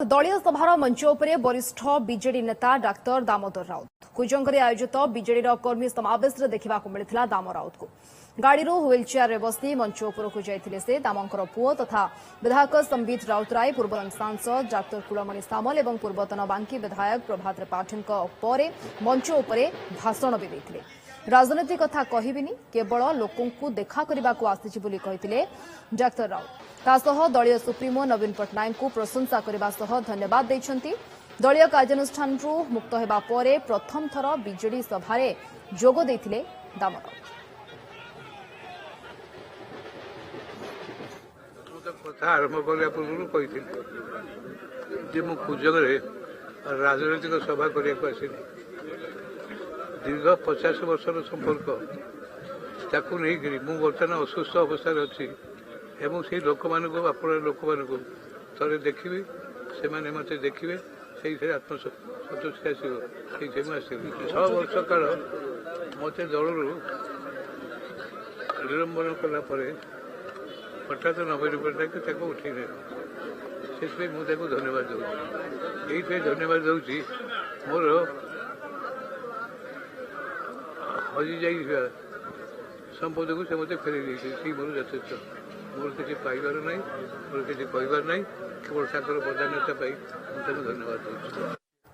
दलीय सभार मंच उपरे वरिष्ठ बीजेडी नेता डाक्तर दामोदर राउत कुजंगरे आयोजित बीजेडी कर्मी समावेश देखा मिलता दाम राउत को गाड़ी व्हील चेयर बसी मंच उपरकू जाइए से दामंकर पुओ तथा विधायक संबित राउतराय पूर्वतन सांसद डाक्तर कुलमणि सामल और पूर्वतन बांकी विधायक प्रभात त्रिपाठी मंच उपरे भाषण भी देते राजनीति कथा कहबिनी केवल लोकंकु देखा करने को आसी बोली डाक्तर राउत तासह दलीय सुप्रीमो नवीन पट्टनायक को प्रशंसा करने सह धन्यवाद देछंती दलीय कार्यानुष्ठान मुक्त होगा पर प्रथम थर बीजेडी सभारे जोग देथिले दाम राउत। कथा आरंभ करने पूर्व कही कुजंगे राजनैतिक सभा करने को आसनी दीर्घ 50 वर्षर संपर्क ताकू नहीं बर्तमान असुस्थ अवस्था अच्छी एवं से लोक लोक थे देखी से मत देखिए से आत्मसंतुष्टि आसली 6 वर्ष काल मत दल निलंबन कलापर हठात नवीन पट्टनायक उठे से मुझे धन्यवाद दूँ ये धन्यवाद दूसरी मोर हजि जा संपद को से मत फेर देती मोर यथेष मोर किसी पाइबार ना मोर किसी कहबार ना केवल प्रधानता धन्यवाद दूँ।